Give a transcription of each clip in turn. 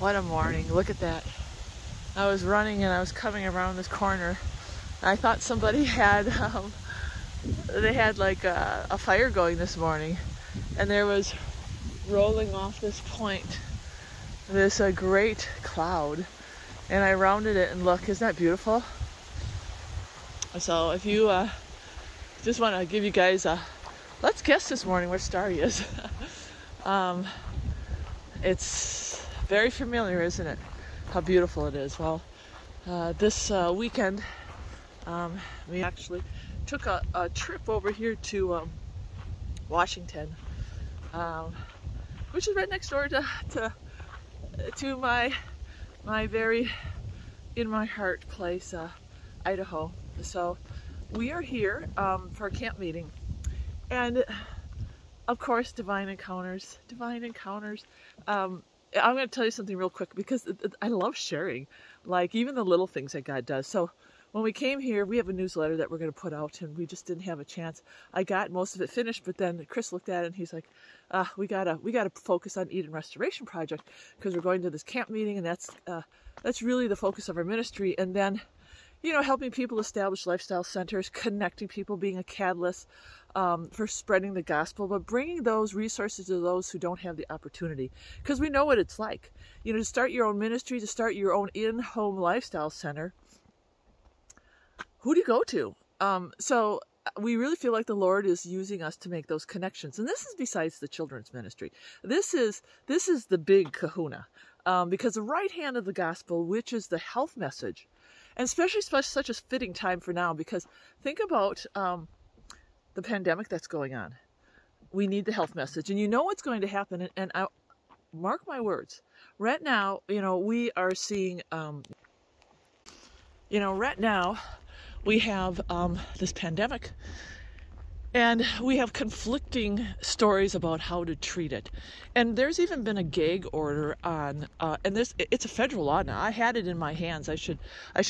What a morning. Look at that. I was running and I was coming around this corner. I thought somebody had, they had like a fire going this morning, and there was rolling off this point this great cloud, and I rounded it and look, isn't that beautiful? So if you just want to give you guys a, let's guess this morning where Starry is. It's very familiar, isn't it? How beautiful it is. Well, this weekend we actually took a trip over here to Washington, which is right next door to my very in my heart place, Idaho. So we are here for a camp meeting, and of course divine encounters. I'm going to tell you something real quick because I love sharing, like even the little things that God does. So when we came here, we have a newsletter that we're going to put out, and we just didn't have a chance. I got most of it finished, but then Chris looked at it and he's like, we gotta focus on Eden Restoration Project because we're going to this camp meeting, and that's really the focus of our ministry. And then, you know, helping people establish lifestyle centers, connecting people, being a catalyst for spreading the gospel, but bringing those resources to those who don't have the opportunity. Because we know what it's like, you know, to start your own ministry, to start your own in-home lifestyle center. Who do you go to? So we really feel like the Lord is using us to make those connections. And this is besides the children's ministry. This is the big kahuna. Because the right hand of the gospel, which is the health message, and especially such a fitting time for now, because think about the pandemic that's going on. We need the health message. And you know what's going to happen. And I, mark my words. Right now, you know, we are seeing, right now, we have this pandemic, and we have conflicting stories about how to treat it. And there's even been a gag order on, and it's a federal law now. I had it in my hands. I should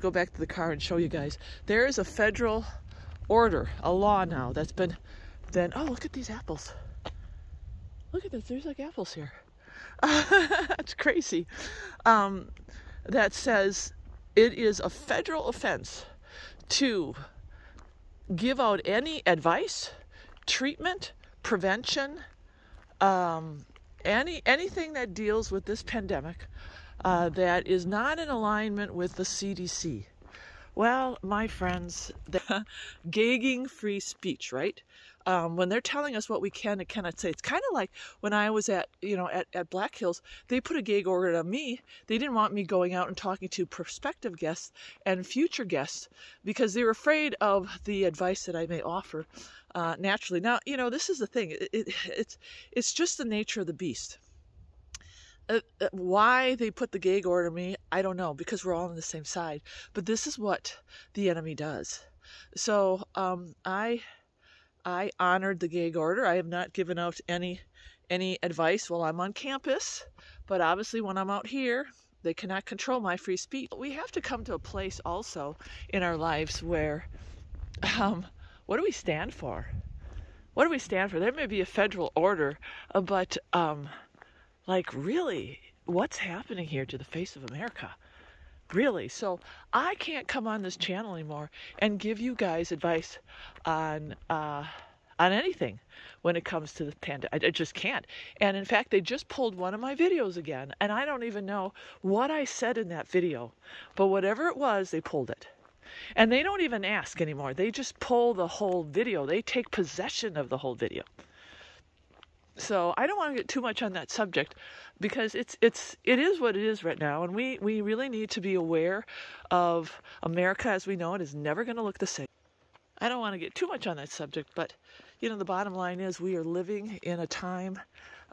go back to the car and show you guys. There is a federal order, a law now that's been, oh, look at these apples. Look at this, there's like apples here. That's crazy. That says it is a federal offense to give out any advice, treatment, prevention, anything that deals with this pandemic that is not in alignment with the CDC. Well, my friends, gagging free speech, right? When they're telling us what we can and cannot say, it's kind of like when I was at Black Hills, they put a gag order on me. They didn't want me going out and talking to prospective guests and future guests because they were afraid of the advice that I may offer naturally. Now, you know, this is the thing. It's just the nature of the beast. Why they put the gag order on me, I don't know, because we're all on the same side. But this is what the enemy does. So I honored the gag order. I have not given out any advice while I'm on campus, but obviously when I'm out here, they cannot control my free speech. We have to come to a place also in our lives where, what do we stand for? What do we stand for? There may be a federal order, but like really, what's happening here to the face of America? Really? So I can't come on this channel anymore and give you guys advice on anything when it comes to the pandemic. I just can't. And in fact, they just pulled one of my videos again, and I don't even know what I said in that video. But whatever it was, they pulled it. And they don't even ask anymore. They just pull the whole video. They take possession of the whole video. So I don't want to get too much on that subject because it is what it is right now, and we really need to be aware of America as we know it is never going to look the same. I don't want to get too much on that subject, but you know, the bottom line is we are living in a time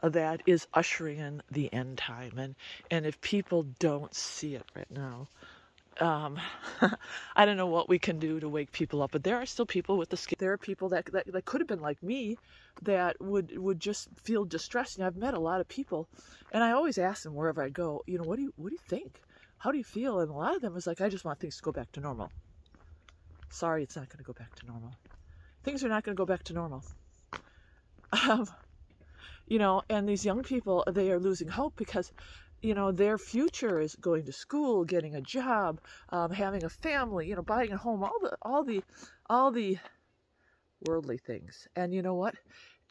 that is ushering in the end time, and if people don't see it right now, I don't know what we can do to wake people up, but there are still people with the skin. There are people that could have been like me that would just feel distressed. And I've met a lot of people, and I always ask them wherever I go, you know, what do you think? How do you feel? And a lot of them is like, I just want things to go back to normal. Sorry, it's not going to go back to normal. Things are not going to go back to normal. You know, and these young people, they are losing hope because their future is going to school, getting a job, having a family, buying a home, all the worldly things. And you know what?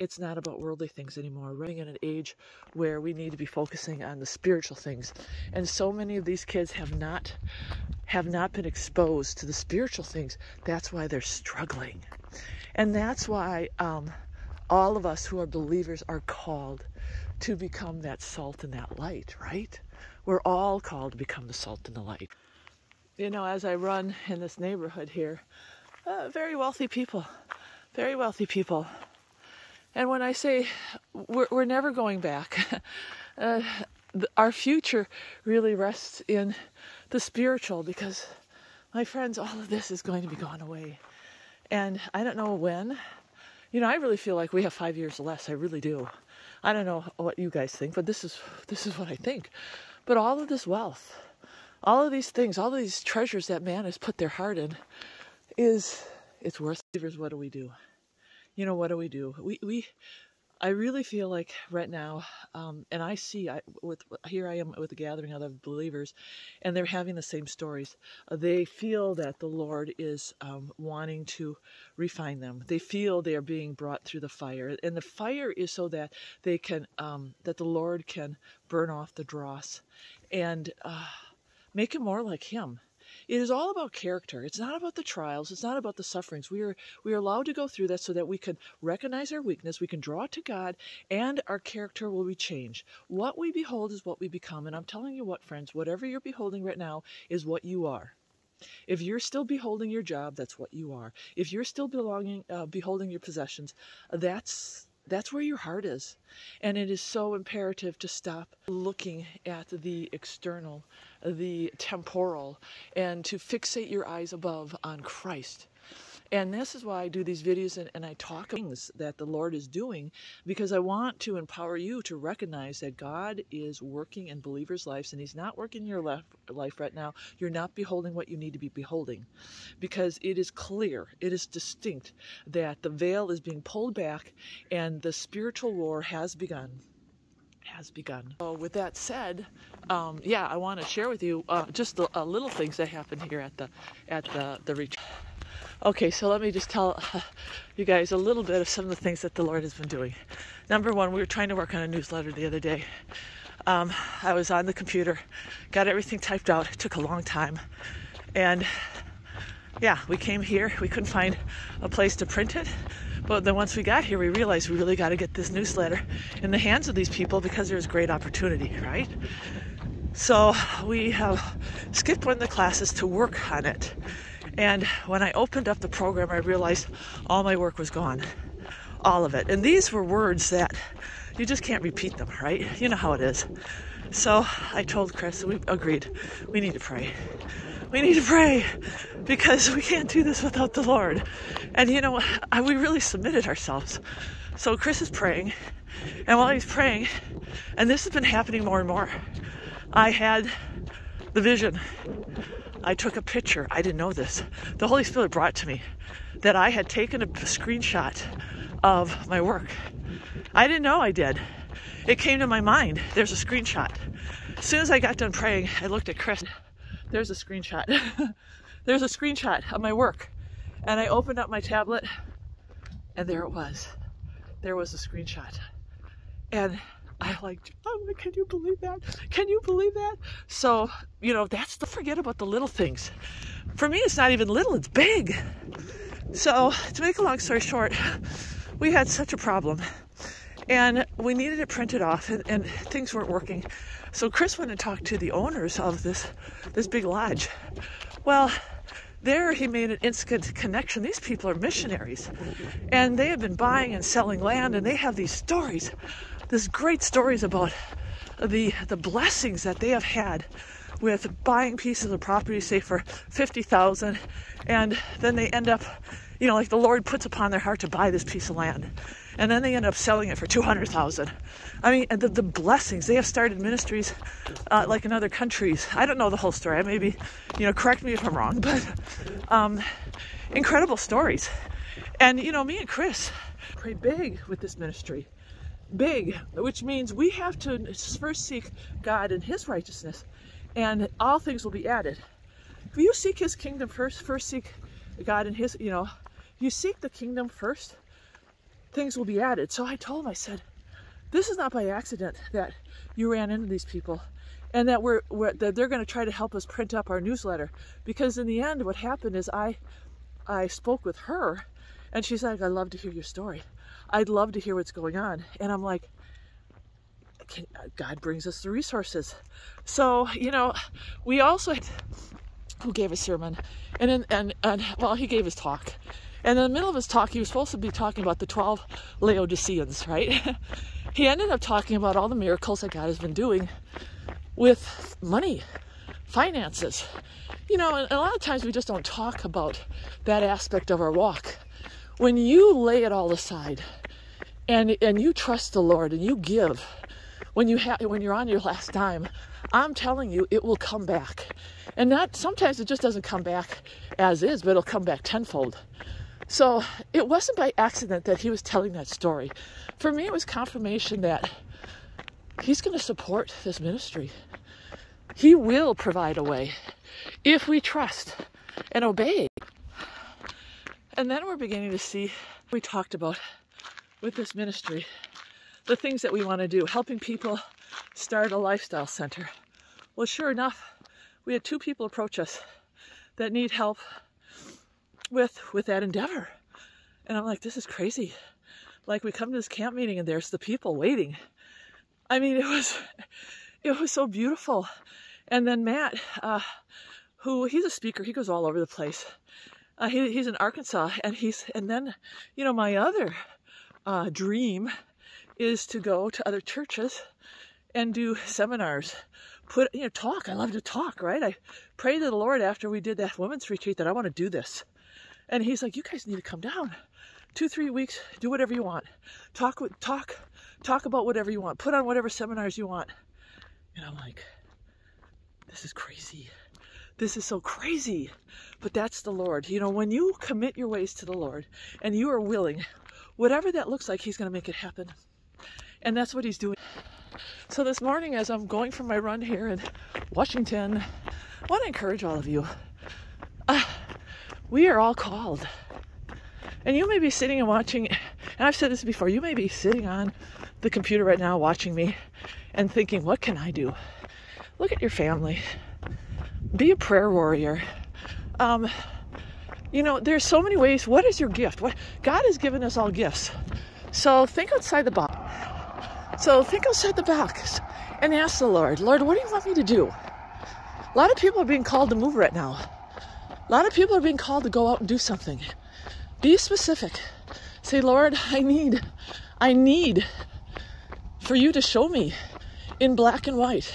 It's not about worldly things anymore. We're living in an age where we need to be focusing on the spiritual things. And so many of these kids have not been exposed to the spiritual things. That's why they're struggling. And that's why all of us who are believers are called to become that salt and that light, right? We're all called to become the salt and the light. As I run in this neighborhood here, very wealthy people. And when I say we're never going back, our future really rests in the spiritual, because, my friends, all of this is going to be gone away. And I don't know when. I really feel like we have 5 years less. I really do. I don't know what you guys think, but this is what I think. But all of this wealth, all of these things, all of these treasures that man has put their heart in, it's worth it. What do we do? What do we do? I really feel like right now, and I see, here I am with a gathering of other believers, and they're having the same stories. They feel that the Lord is wanting to refine them. They feel they are being brought through the fire, and the fire is so that they can, that the Lord can burn off the dross and make it more like Him. It is all about character. It's not about the trials. It's not about the sufferings. We are allowed to go through that so that we can recognize our weakness, we can draw it to God, and our character will be changed. What we behold is what we become. And I'm telling you what, friends, whatever you're beholding right now is what you are. If you're still beholding your job, that's what you are. If you're still beholding your possessions, that's where your heart is. And it is so imperative to stop looking at the external, the temporal, and to fixate your eyes above on Christ. And this is why I do these videos and I talk things that the Lord is doing, because I want to empower you to recognize that God is working in believers' lives, and He's not working in your life right now. You're not beholding what you need to be beholding, because it is clear, it is distinct that the veil is being pulled back and the spiritual war has begun. So with that said, I want to share with you just the little things that happened here at the retreat. Okay, so let me just tell you guys a little bit of some of the things that the Lord has been doing. Number one, we were trying to work on a newsletter the other day. I was on the computer, got everything typed out. It took a long time. And we came here. We couldn't find a place to print it. But then once we got here, we realized we really got to get this newsletter in the hands of these people, because there's great opportunity, right? So we have skipped one of the classes to work on it. And when I opened up the program, I realized all my work was gone. All of it. And these were words that you just can't repeat them, right? You know how it is. So I told Chris, we agreed, we need to pray. We need to pray, because we can't do this without the Lord. And we really submitted ourselves. So Chris is praying, and while he's praying, and this has been happening more and more, I had the vision. I took a picture. I didn't know this. The Holy Spirit brought it to me that I had taken a screenshot of my work. I didn't know I did. It came to my mind. There's a screenshot. As soon as I got done praying, I looked at Chris. There's a screenshot. There's a screenshot of my work. And I opened up my tablet, and there it was. There was a screenshot. And I can you believe that? Can you believe that? So, forget about the little things. For me, it's not even little, it's big. So, to make a long story short, we had such a problem. And we needed it printed off, and things weren't working. So Chris went and talked to the owners of this big lodge. Well, there he made an instant connection. These people are missionaries, and they have been buying and selling land, and they have these stories, these great stories about the blessings that they have had with buying pieces of property, say for $50,000, and then they end up, like the Lord puts upon their heart to buy this piece of land, and then they end up selling it for $200,000. I mean, the blessings. They have started ministries like in other countries. I don't know the whole story. I maybe, correct me if I'm wrong, but incredible stories. And me and Chris pray big with this ministry. big, which means we have to first seek God and his righteousness, and all things will be added. If you seek his kingdom first seek God and his, you seek the kingdom first, things will be added. So I told him, I said, this is not by accident that you ran into these people and that that they're going to try to help us print up our newsletter. Because in the end, what happened is I spoke with her, and she's like, I'd love to hear your story. I'd love to hear what's going on. And I'm like, God brings us the resources. So, we also had, who gave a sermon, and well, he gave his talk. And in the middle of his talk, he was supposed to be talking about the 12 Laodiceans, right? He ended up talking about all the miracles that God has been doing with money, finances. And a lot of times we just don't talk about that aspect of our walk. When you lay it all aside and you trust the Lord and you give, when you're on your last dime, I'm telling you, it will come back. And sometimes it just doesn't come back as is, but it'll come back tenfold. So it wasn't by accident that he was telling that story. For me, it was confirmation that he's going to support this ministry. He will provide a way if we trust and obey. And then we're beginning to see, we talked about with this ministry, the things that we want to do, helping people start a lifestyle center. Well, sure enough, we had 2 people approach us that need help with that endeavor. And I'm like, this is crazy. Like, we come to this camp meeting and there's the people waiting. I mean, it was so beautiful. And then Matt, he's a speaker, he goes all over the place. He's in Arkansas, and then my other dream is to go to other churches and do seminars. Talk. I love to talk, right? I prayed to the Lord after we did that women's retreat that I want to do this. And he's like, you guys need to come down. 2-3 weeks, do whatever you want. Talk about whatever you want. Put on whatever seminars you want. And I'm like, this is crazy. This is so crazy. But that's the Lord. When you commit your ways to the Lord and you are willing, whatever that looks like, he's going to make it happen. And that's what he's doing. So this morning, as I'm going for my run here in Washington, I want to encourage all of you. We are all called. And you may be sitting and watching, and I've said this before, you may be sitting on the computer right now watching me and thinking, what can I do? Look at your family. Be a prayer warrior. There's so many ways. What is your gift? God has given us all gifts. So think outside the box. And ask the Lord, Lord, what do you want me to do? A lot of people are being called to move right now. A lot of people are being called to go out and do something. Be specific. Say, Lord, I need for you to show me in black and white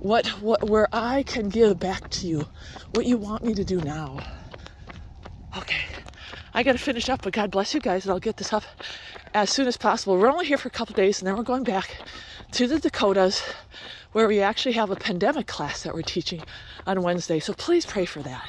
where I can give back to you what you want me to do now. Okay, I got to finish up, but God bless you guys, and I'll get this up as soon as possible. We're only here for a couple days, and then we're going back to the Dakotas, where we actually have a pandemic class that we're teaching on Wednesday. So please pray for that.